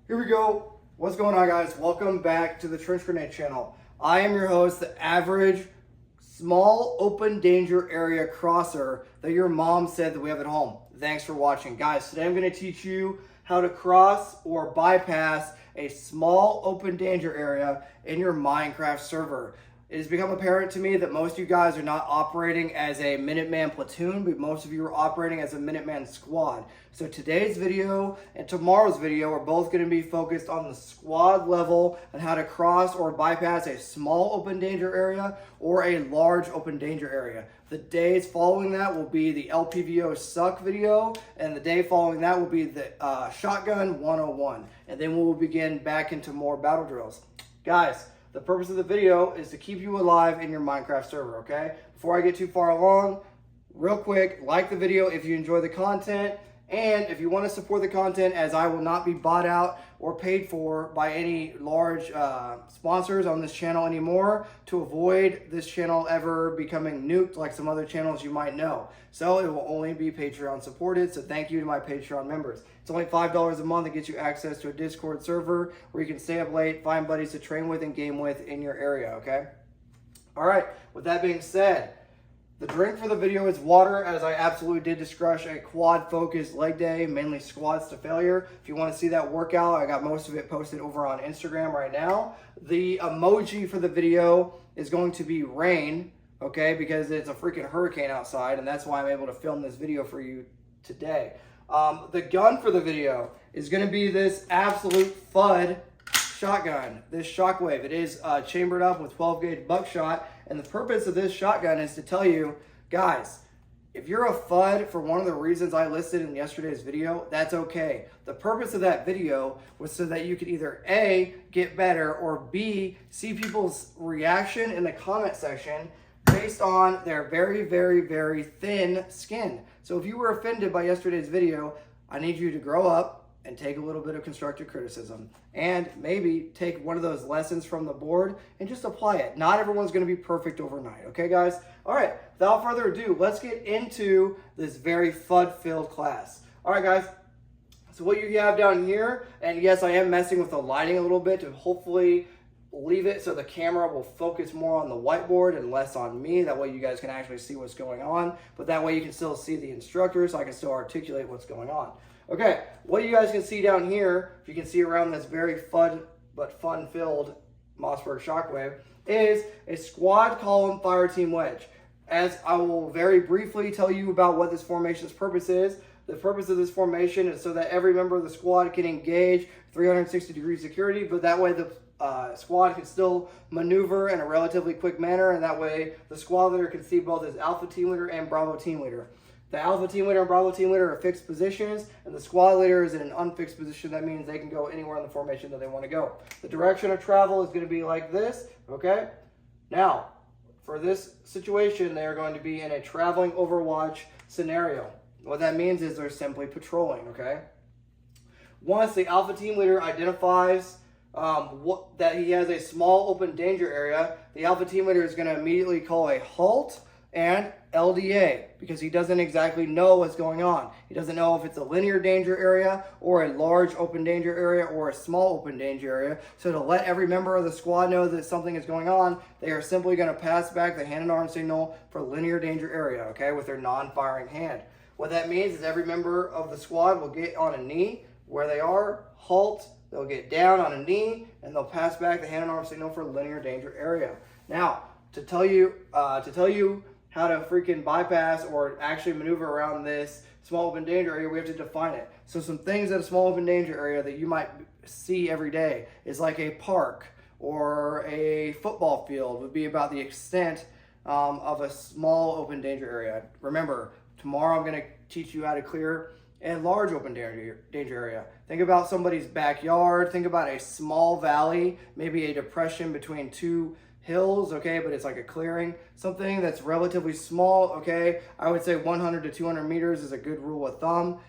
Here we go. What's going on, guys? Welcome back to the Trench Grenade channel. I am your host, the average small open danger area crosser that your mom said that we have at home. Thanks for watching. Guys, today I'm going to teach you how to cross or bypass a small open danger area in your Minecraft server. It has become apparent to me that most of you guys are not operating as a Minuteman platoon, but most of you are operating as a Minuteman squad. So today's video and tomorrow's video are both going to be focused on the squad level and how to cross or bypass a small open danger area or a large open danger area. The days following that will be the LPVO suck video, and the day following that will be the shotgun 101. And then we will begin back into more battle drills. Guys, the purpose of the video is to keep you alive in your Minecraft server, okay? Before I get too far along, real quick, like the video if you enjoy the content, and if you want to support the content, as I will not be bought out or paid for by any large sponsors on this channel anymore, to avoid this channel ever becoming nuked like some other channels you might know. So it will only be Patreon supported, so thank you to my Patreon members. It's only $5 a month that gets you access to a Discord server where you can stay up late, find buddies to train with and game with in your area, okay? All right, with that being said, the drink for the video is water, as I absolutely did just crush a quad-focused leg day, mainly squats to failure. If you want to see that workout, I got most of it posted over on Instagram right now. The emoji for the video is going to be rain, okay, because it's a freaking hurricane outside, and that's why I'm able to film this video for you today. The gun for the video is going to be this absolute FUD shotgun, this Shockwave. It is chambered up with 12 gauge buckshot, and the purpose of this shotgun is to tell you, guys, if you're a FUD for one of the reasons I listed in yesterday's video, that's okay. The purpose of that video was so that you could either A, get better, or B, see people's reaction in the comment section based on their very, very, very thin skin. So if you were offended by yesterday's video, I need you to grow up and take a little bit of constructive criticism and maybe take one of those lessons from the board and just apply it. Not everyone's going to be perfect overnight. Okay, guys? All right, without further ado, let's get into this very FUD-filled class. All right, guys. So what you have down here, and yes, I am messing with the lighting a little bit to hopefully leave it so the camera will focus more on the whiteboard and less on me. That way you guys can actually see what's going on, but that way you can still see the instructor so I can still articulate what's going on. Okay, what you guys can see down here, if you can see around this very FUD but fun-filled Mossberg Shockwave, is a squad column fire team wedge. As I will very briefly tell you about what this formation's purpose is, the purpose of this formation is so that every member of the squad can engage 360-degree security, but that way the squad can still maneuver in a relatively quick manner, and that way the squad leader can see both as Alpha Team Leader and Bravo Team Leader. The Alpha Team Leader and Bravo Team Leader are fixed positions, and the squad leader is in an unfixed position. That means they can go anywhere in the formation that they want to go. The direction of travel is going to be like this, okay? Now, for this situation, they are going to be in a traveling Overwatch scenario. What that means is they're simply patrolling, okay? Once the Alpha Team Leader identifies that he has a small open danger area, the Alpha Team Leader is going to immediately call a halt and LDA, because he doesn't exactly know what's going on. He doesn't know if it's a linear danger area or a large open danger area or a small open danger area. So to let every member of the squad know that something is going on, they are simply going to pass back the hand and arm signal for linear danger area, okay, with their non-firing hand. What that means is every member of the squad will get on a knee where they are, halt, they'll get down on a knee, and they'll pass back the hand and arm signal for linear danger area. Now, to tell you how to freaking bypass or actually maneuver around this small open danger area, we have to define it. So some things at a small open danger area that you might see every day is like a park or a football field would be about the extent of a small open danger area. Remember, tomorrow I'm going to teach you how to clear a large open danger area. Think about somebody's backyard. Think about a small valley, maybe a depression between two hills, okay, but it's like a clearing, something that's relatively small, okay. I would say 100 to 200 meters is a good rule of thumb,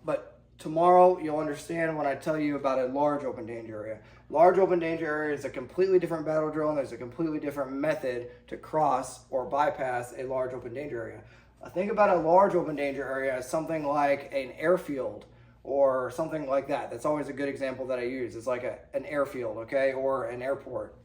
but tomorrow you'll understand when I tell you about a large open danger area. Large open danger area is a completely different battle drill, and there's a completely different method to cross or bypass a large open danger area. Think about a large open danger area as something like an airfield or something like that. That's always a good example that I use. It's like an airfield, okay, or an airport.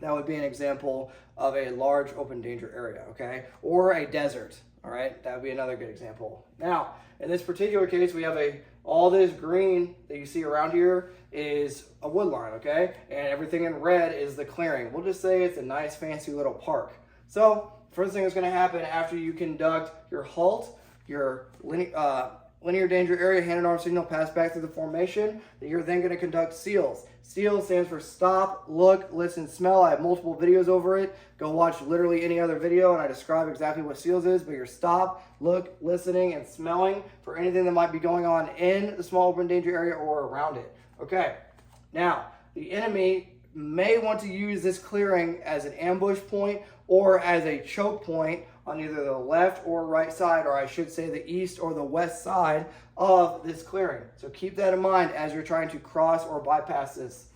That would be an example of a large open danger area, okay, or a desert. All right, that would be another good example. Now, in this particular case, we have all this green that you see around here is a wood line, okay? And everything in red is the clearing. We'll just say it's a nice fancy little park. So, first thing that's gonna happen after you conduct your halt, your linear danger area, hand and arm signal, pass back through the formation, that you're then gonna conduct SEALs. SEAL stands for stop, look, listen, smell. I have multiple videos over it. Go watch literally any other video and I describe exactly what SEALs is, but you're stop, look, listening, and smelling for anything that might be going on in the small open danger area or around it. Okay, now the enemy may want to use this clearing as an ambush point or as a choke point on either the left or right side, or I should say the east or the west side of this clearing. So keep that in mind as you're trying to cross or bypass this.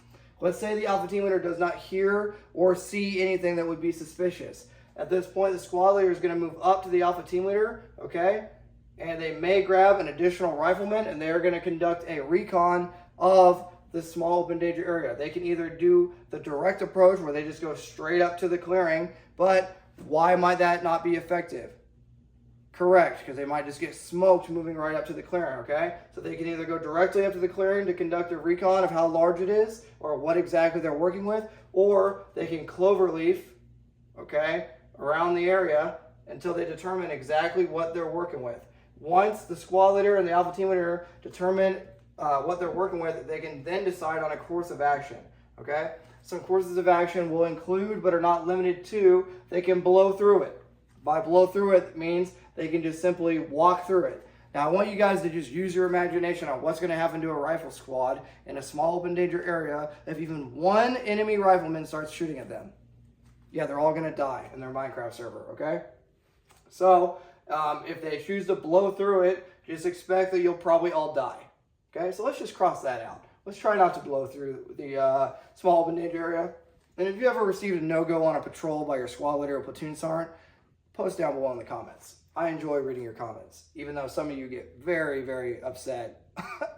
Let's say the Alpha Team Leader does not hear or see anything that would be suspicious. At this point, the squad leader is going to move up to the Alpha Team Leader, okay? And they may grab an additional rifleman and they're going to conduct a recon of the small open danger area. They can either do the direct approach where they just go straight up to the clearing, but why might that not be effective? Correct, because they might just get smoked moving right up to the clearing, okay? So they can either go directly up to the clearing to conduct a recon of how large it is or what exactly they're working with, or they can cloverleaf, okay, around the area until they determine exactly what they're working with. Once the squad leader and the Alpha Team Leader determine what they're working with, they can then decide on a course of action, okay? Some courses of action will include, but are not limited to, they can blow through it. By blow through it means they can just simply walk through it. Now, I want you guys to just use your imagination on what's going to happen to a rifle squad in a small open danger area if even one enemy rifleman starts shooting at them. Yeah, they're all going to die in their Minecraft server, okay? So, if they choose to blow through it, just expect that you'll probably all die. Okay, so let's just cross that out. Let's try not to blow through the small open danger area. And if you ever received a no-go on a patrol by your squad leader or platoon sergeant, post down below in the comments. I enjoy reading your comments, even though some of you get very, very upset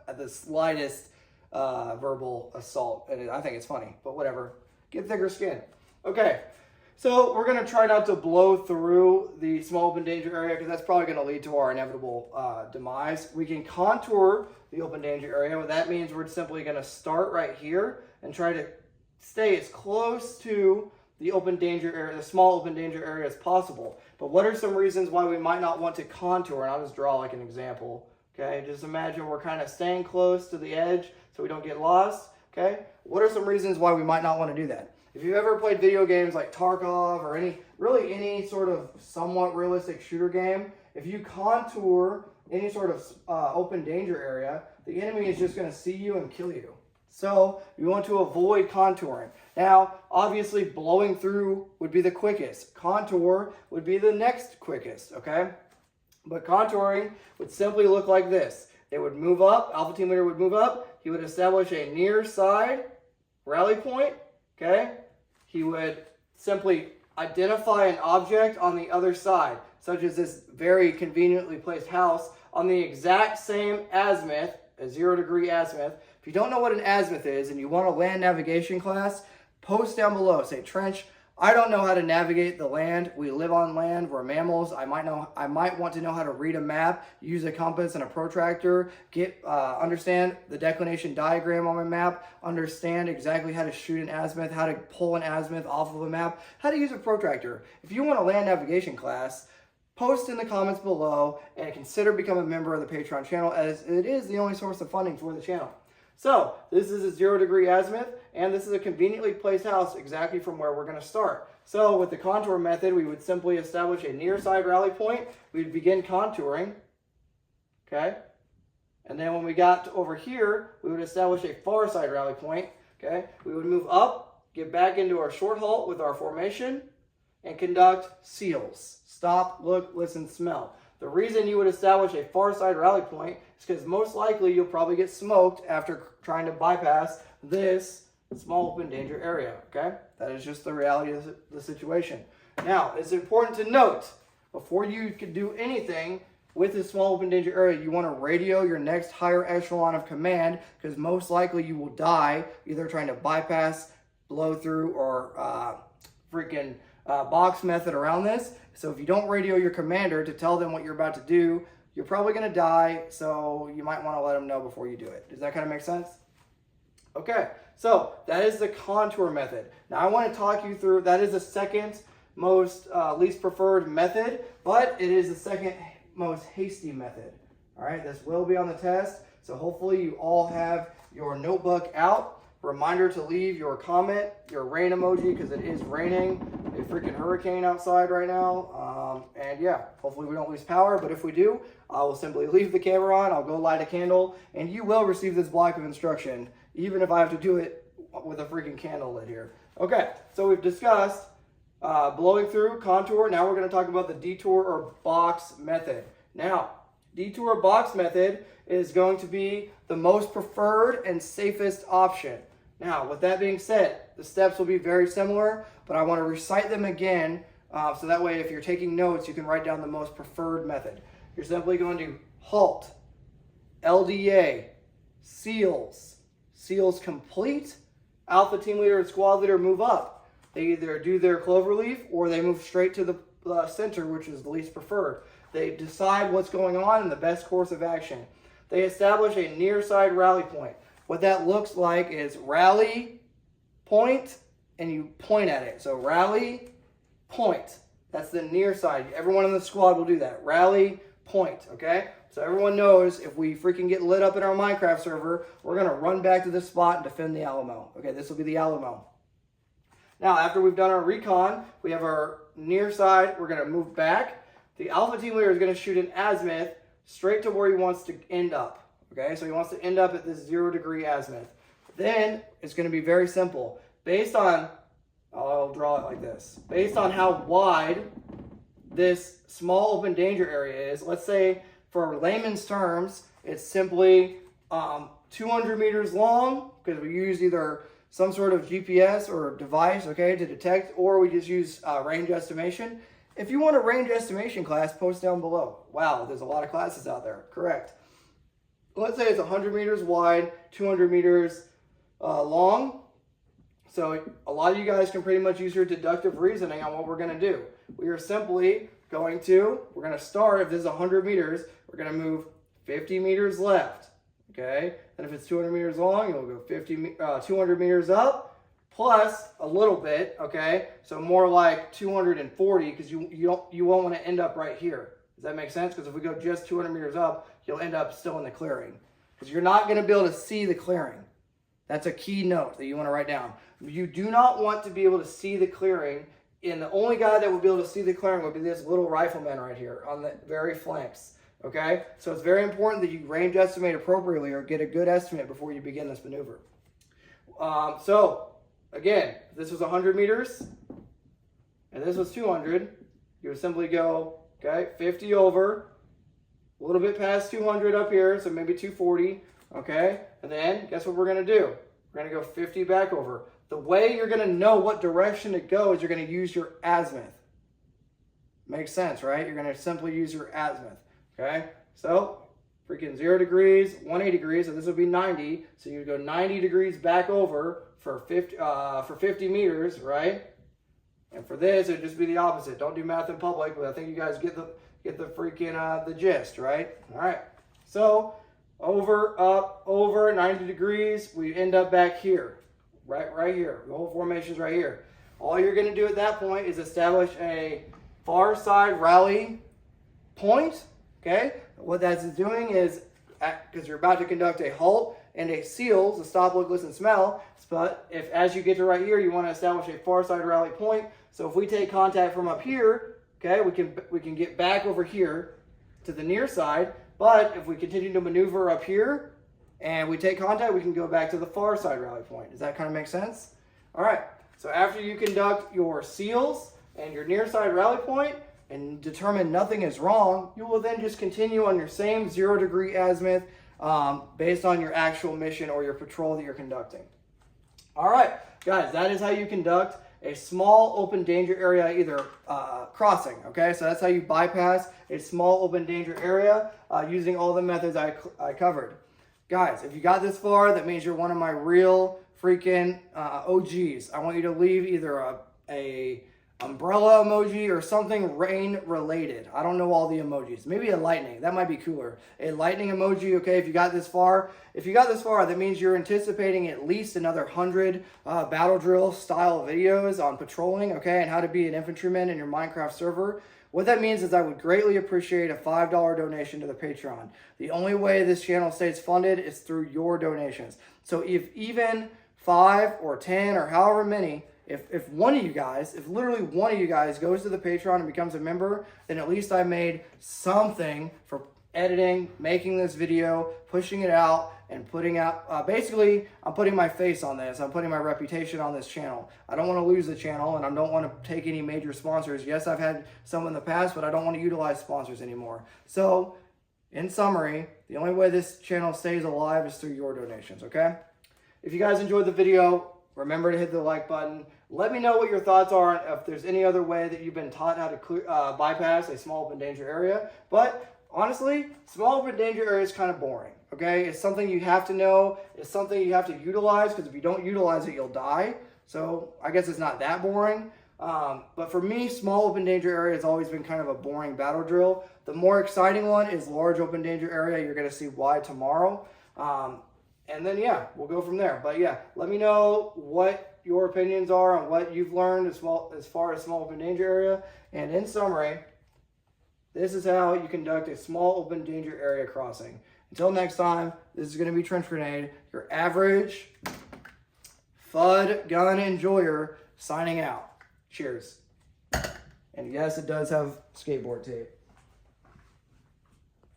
at the slightest verbal assault. And I think it's funny, but whatever. Get thicker skin. Okay, so we're going to try not to blow through the small open danger area because that's probably going to lead to our inevitable demise. We can contour the open danger area. What that means, we're simply going to start right here and try to stay as close to the open danger area, the small open danger area as possible. But what are some reasons why we might not want to contour? And I'll just draw like an example. Okay, just imagine we're kind of staying close to the edge so we don't get lost. Okay, what are some reasons why we might not want to do that? If you've ever played video games like Tarkov or any sort of somewhat realistic shooter game, if you contour any sort of open danger area, the enemy is just going to see you and kill you. So you want to avoid contouring. Now, obviously, blowing through would be the quickest. Contour would be the next quickest, okay? But contouring would simply look like this. They would move up, Alpha Team Leader would move up, he would establish a near side rally point, okay? He would simply identify an object on the other side, such as this very conveniently placed house on the exact same azimuth, a 0-degree azimuth. If you don't know what an azimuth is and you want a land navigation class, post down below. Say, Trench, I don't know how to navigate the land. We live on land. We're mammals. I might want to know how to read a map, use a compass and a protractor, understand the declination diagram on my map, understand exactly how to shoot an azimuth, how to pull an azimuth off of a map, how to use a protractor. If you want a land navigation class, post in the comments below and consider becoming a member of the Patreon channel, as it is the only source of funding for the channel. So this is a 0-degree azimuth, and this is a conveniently placed house exactly from where we're going to start. So with the contour method, we would simply establish a near side rally point. We'd begin contouring, okay? And then when we got to over here, we would establish a far side rally point, okay? We would move up, get back into our short halt with our formation, and conduct SEALs. Stop, look, listen, smell. The reason you would establish a far side rally point is because most likely you'll probably get smoked after trying to bypass this small open danger area, okay? That is just the reality of the situation. Now, it's important to note, before you can do anything, with this small open danger area, you want to radio your next higher echelon of command, because most likely you will die either trying to bypass, blow through, or box method around this. So if you don't radio your commander to tell them what you're about to do, you're probably going to die, so you might want to let them know before you do it. Does that kind of make sense? Okay, so that is the contour method. Now I want to talk you through, that is the second most least preferred method, but it is the second most hasty method. All right, this will be on the test, so hopefully you all have your notebook out. Reminder to leave your comment, your rain emoji, because it is raining a freaking hurricane outside right now. And yeah, hopefully we don't lose power, but if we do, I will simply leave the camera on, I'll go light a candle, and you will receive this block of instruction, even if I have to do it with a freaking candle lit here. Okay, so we've discussed blowing through, contour. Now we're going to talk about the detour or box method. Now, detour box method is going to be the most preferred and safest option. Now, with that being said, the steps will be very similar, but I want to recite them again so that way if you're taking notes, you can write down the most preferred method. You're simply going to halt, LDA, SEALs, SEALs complete, Alpha team leader and squad leader move up. They either do their clover leaf or they move straight to the center, which is the least preferred. They decide what's going on and the best course of action. They establish a near side rally point. What that looks like is rally, point, and you point at it. So rally, point. That's the near side. Everyone in the squad will do that. Rally, point, okay? So everyone knows if we freaking get lit up in our Minecraft server, we're going to run back to this spot and defend the Alamo. Okay, this will be the Alamo. Now, after we've done our recon, we have our near side. We're going to move back. The Alpha team leader is going to shoot an azimuth straight to where he wants to end up. Okay, so he wants to end up at this 0 degree azimuth. Then it's going to be very simple. Based on, I'll draw it like this. Based on how wide this small open danger area is, let's say for layman's terms, it's simply 200 meters long, because we use either some sort of GPS or device, okay, to detect, or we just use range estimation. If you want a range estimation class, post down below. Wow, there's a lot of classes out there. Correct. Let's say it's 100 meters wide, 200 meters long. So a lot of you guys can pretty much use your deductive reasoning on what we're going to do. We are simply we're going to start, if this is 100 meters, we're going to move 50 meters left. Okay? And if it's 200 meters long, you'll go 200 meters up, plus a little bit, okay? So more like 240, because you won't want to end up right here. Does that make sense? Because if we go just 200 meters up, you'll end up still in the clearing. Because you're not going to be able to see the clearing. That's a key note that you want to write down. You do not want to be able to see the clearing, and the only guy that would be able to see the clearing would be this little rifleman right here on the very flanks. Okay? So it's very important that you range estimate appropriately or get a good estimate before you begin this maneuver. So, again, if this was 100 meters and this was 200, you would simply go, okay, 50 over, a little bit past 200 up here, so maybe 240, okay? And then, guess what we're going to do? We're going to go 50 back over. The way you're going to know what direction to go is you're going to use your azimuth. Makes sense, right? You're going to simply use your azimuth, okay? So, freaking 0 degrees, 180 degrees, so this would be 90. So you would go 90 degrees back over for 50 meters, right? And for this, it would just be the opposite. Don't do math in public, but I think you guys get the freaking the gist, right? All right. So over, up, over 90 degrees, we end up back here, right here. The whole formation's right here. All you're going to do at that point is establish a far side rally point. Okay. What that's doing is, because you're about to conduct a halt and a SEALs, a stop, look, listen, smell. But if as you get to right here, you want to establish a far side rally point. So if we take contact from up here, okay, we can get back over here to the near side. But if we continue to maneuver up here and we take contact, we can go back to the far side rally point. Does that kind of make sense? All right. So after you conduct your SEALs and your near side rally point and determine nothing is wrong, you will then just continue on your same 0 degree azimuth based on your actual mission or your patrol that you're conducting. All right, guys, that is how you conduct a small open danger area, either crossing, okay? So that's how you bypass a small open danger area using all the methods I covered. Guys, if you got this far, that means you're one of my real freaking OGs. I want you to leave either a umbrella emoji or something rain related. I don't know all the emojis. Maybe a lightning. That might be cooler. A lightning emoji, okay, if you got this far. If you got this far, that means you're anticipating at least another 100 battle drill style videos on patrolling, okay, and how to be an infantryman in your Minecraft server. What that means is I would greatly appreciate a $5 donation to the Patreon. The only way this channel stays funded is through your donations. So if even 5 or 10 or however many, if one of you guys, if literally one of you guys goes to the Patreon and becomes a member, then at least I made something for editing, making this video, pushing it out, and putting out, basically, I'm putting my face on this. I'm putting my reputation on this channel. I don't want to lose the channel, and I don't want to take any major sponsors. Yes, I've had some in the past, but I don't want to utilize sponsors anymore. So, in summary, the only way this channel stays alive is through your donations, okay? If you guys enjoyed the video, remember to hit the like button. Let me know what your thoughts are, if there's any other way that you've been taught how to bypass a small open danger area. But honestly, small open danger area is kind of boring, okay? It's something you have to know. It's something you have to utilize, because if you don't utilize it, you'll die. So I guess it's not that boring. But for me, small open danger area has always been kind of a boring battle drill. The more exciting one is large open danger area. You're going to see why tomorrow. And then, yeah, we'll go from there. But yeah, let me know what your opinions are on what you've learned as far as small open danger area. And in summary, this is how you conduct a small open danger area crossing. Until next time, this is going to be Trench Grenade, your average FUD gun enjoyer, signing out. Cheers. And yes, it does have skateboard tape.